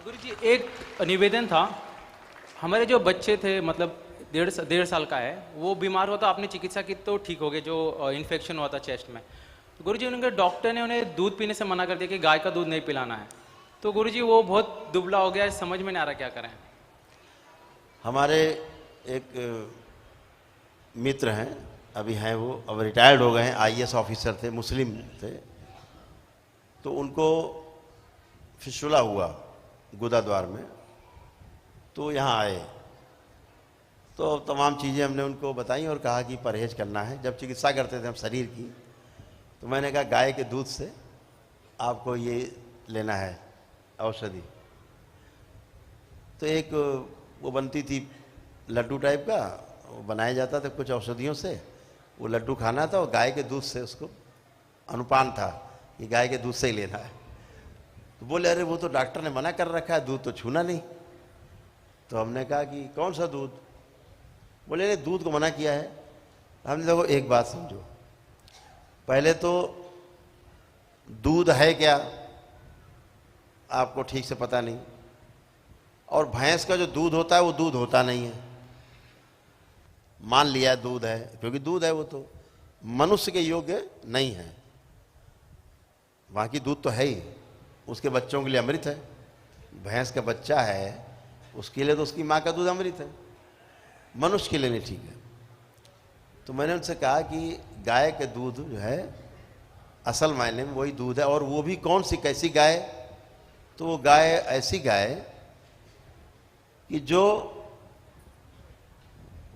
गुरुजी एक निवेदन था। हमारे जो बच्चे थे मतलब डेढ़ साल का है, वो बीमार हुआ था, आपने चिकित्सा की तो ठीक हो गए, जो इन्फेक्शन हुआ था चेस्ट में। तो गुरुजी उनके डॉक्टर ने उन्हें दूध पीने से मना कर दिया कि गाय का दूध नहीं पिलाना है। तो गुरुजी वो बहुत दुबला हो गया है, समझ में नहीं आ रहा क्या करें। हमारे एक मित्र हैं, अभी हैं वो, अब रिटायर्ड हो गए हैं, आईएएस ऑफिसर थे, मुस्लिम थे। तो उनको फिस्टुला हुआ गुदा द्वार में, तो यहाँ आए। तो तमाम चीज़ें हमने उनको बताई और कहा कि परहेज करना है। जब चिकित्सा करते थे हम शरीर की, तो मैंने कहा गाय के दूध से आपको ये लेना है औषधि। तो एक वो बनती थी लड्डू टाइप का, वो बनाया जाता था कुछ औषधियों से, वो लड्डू खाना था और गाय के दूध से उसको अनुपान था कि गाय के दूध से ही लेना है। तो बोले अरे वो तो डॉक्टर ने मना कर रखा है, दूध तो छूना नहीं। तो हमने कहा कि कौन सा दूध? बोले नहीं, दूध को मना किया है। हमने देखो एक बात समझो, पहले तो दूध है क्या आपको ठीक से पता नहीं, और भैंस का जो दूध होता है वो दूध होता नहीं है। मान लिया दूध है क्योंकि दूध है, वो तो मनुष्य के योग्य नहीं है। बाकी दूध तो है ही, उसके बच्चों के लिए अमृत है। भैंस का बच्चा है उसके लिए तो उसकी माँ का दूध अमृत है, मनुष्य के लिए नहीं ठीक है। तो मैंने उनसे कहा कि गाय के दूध जो है असल मायने में वही दूध है, और वो भी कौन सी कैसी गाय? तो वो गाय ऐसी गाय कि जो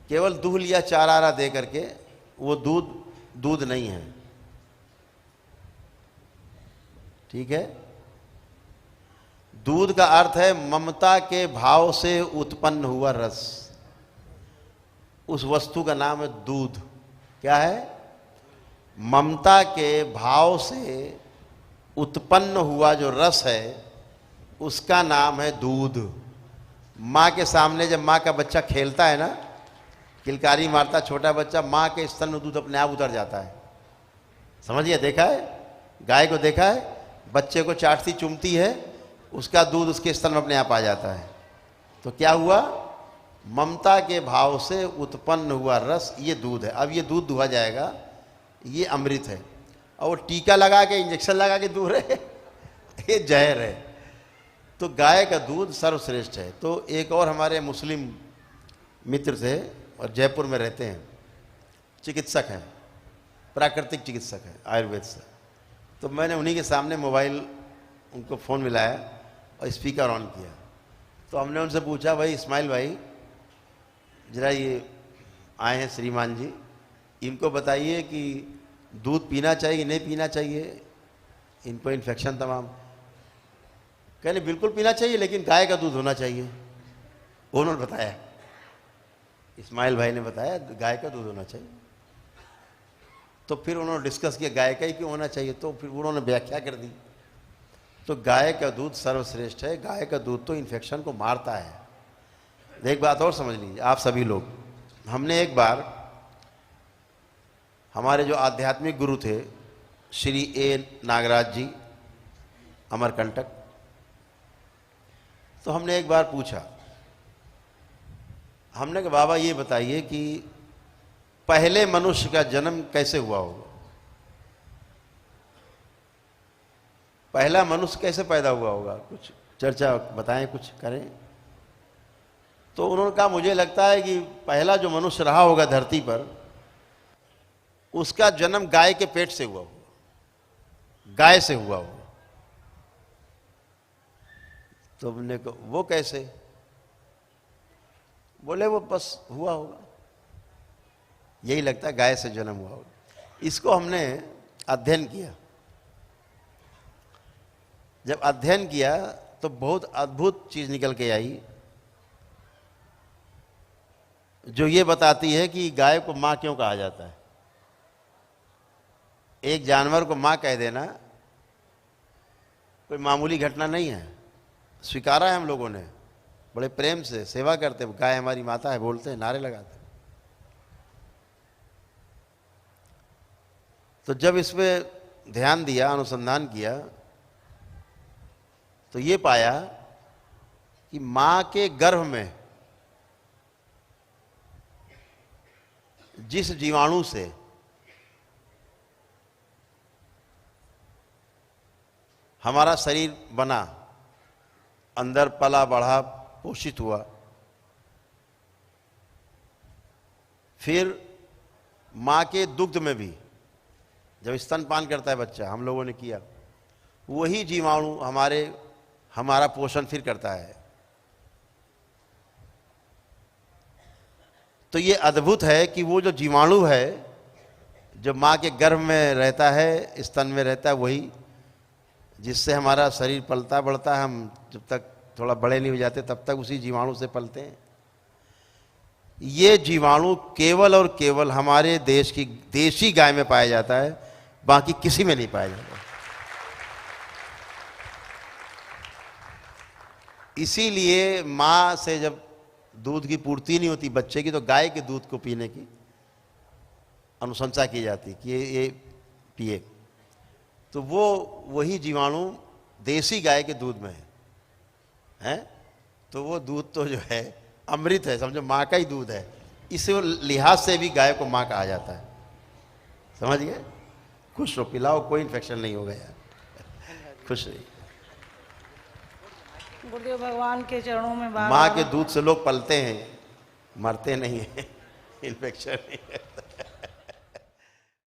केवल दूध या चारा दे करके, वो दूध नहीं है, ठीक है। दूध का अर्थ है ममता के भाव से उत्पन्न हुआ रस। उस वस्तु का नाम है दूध। क्या है? ममता के भाव से उत्पन्न हुआ जो रस है उसका नाम है दूध। माँ के सामने जब माँ का बच्चा खेलता है ना, किलकारी मारता छोटा बच्चा, माँ के स्तन में दूध अपने आप उतर जाता है। समझिए, देखा है? गाय को देखा है? बच्चे को चाटती चूमती है, उसका दूध उसके स्तन में अपने आप आ जाता है। तो क्या हुआ? ममता के भाव से उत्पन्न हुआ रस, ये दूध है। अब ये दूध दुहा जाएगा, ये अमृत है। और वो टीका लगा के, इंजेक्शन लगा के दूध है ये जहर है। तो गाय का दूध सर्वश्रेष्ठ है। तो एक और हमारे मुस्लिम मित्र थे और जयपुर में रहते हैं, चिकित्सक हैं, प्राकृतिक चिकित्सक हैं आयुर्वेद से। तो मैंने उन्हीं के सामने मोबाइल, उनको फ़ोन मिलाया और स्पीकर ऑन किया। तो हमने उनसे पूछा, भाई इस्माइल भाई जरा ये आए हैं श्रीमान जी, इनको बताइए कि दूध पीना चाहिए कि नहीं पीना चाहिए, इनको इन्फेक्शन तमाम। कहने बिल्कुल पीना चाहिए, लेकिन गाय का दूध होना चाहिए। उन्होंने बताया, इस्माइल भाई ने बताया गाय का दूध होना चाहिए। तो फिर उन्होंने डिस्कस किया गाय का ही क्यों होना चाहिए, तो फिर उन्होंने व्याख्या कर दी। तो गाय का दूध सर्वश्रेष्ठ है। गाय का दूध तो इन्फेक्शन को मारता है। एक बात और समझ लीजिए आप सभी लोग, हमने एक बार, हमारे जो आध्यात्मिक गुरु थे श्री ए नागराज जी, अमरकंटक, तो हमने एक बार पूछा, हमने कहा बाबा ये बताइए कि पहले मनुष्य का जन्म कैसे हुआ होगा? पहला मनुष्य कैसे पैदा हुआ होगा? कुछ चर्चा बताएं, कुछ करें। तो उन्होंने कहा मुझे लगता है कि पहला जो मनुष्य रहा होगा धरती पर, उसका जन्म गाय के पेट से हुआ होगा, गाय से हुआ होगा। तो हमने कहा वो कैसे? बोले वो बस हुआ होगा, यही लगता है गाय से जन्म हुआ होगा। इसको हमने अध्ययन किया। जब अध्ययन किया तो बहुत अद्भुत चीज निकल के आई, जो ये बताती है कि गाय को मां क्यों कहा जाता है। एक जानवर को मां कह देना कोई मामूली घटना नहीं है, स्वीकारा है हम लोगों ने, बड़े प्रेम से सेवा करते, गाय हमारी माता है बोलते हैं, नारे लगाते हैं। तो जब इस पे ध्यान दिया, अनुसंधान किया, तो ये पाया कि मां के गर्भ में जिस जीवाणु से हमारा शरीर बना, अंदर पला बढ़ा पोषित हुआ, फिर मां के दुग्ध में भी जब स्तनपान करता है बच्चा, हम लोगों ने किया, वही जीवाणु हमारा पोषण फिर करता है। तो ये अद्भुत है कि वो जो जीवाणु है जो मां के गर्भ में रहता है, स्तन में रहता है, वही जिससे हमारा शरीर पलता बढ़ता है, हम जब तक थोड़ा बड़े नहीं हो जाते तब तक उसी जीवाणु से पलते हैं। ये जीवाणु केवल और केवल हमारे देश की देशी गाय में पाया जाता है, बाकी किसी में नहीं पाया जाता। इसीलिए मां से जब दूध की पूर्ति नहीं होती बच्चे की, तो गाय के दूध को पीने की अनुशंसा की जाती कि ये पिए। तो वो वही जीवाणु देसी गाय के दूध में है, तो वो दूध तो जो है अमृत है, समझो माँ का ही दूध है। इस लिहाज से भी गाय को माँ कहा जाता है। समझ गए? खुश रहो, पिलाओ, कोई इन्फेक्शन नहीं होगा यार, खुश रहिए। गुरुदेव भगवान के चरणों में माँ के दूध से लोग पलते हैं, मरते नहीं हैं, इन्फेक्शन नहीं है।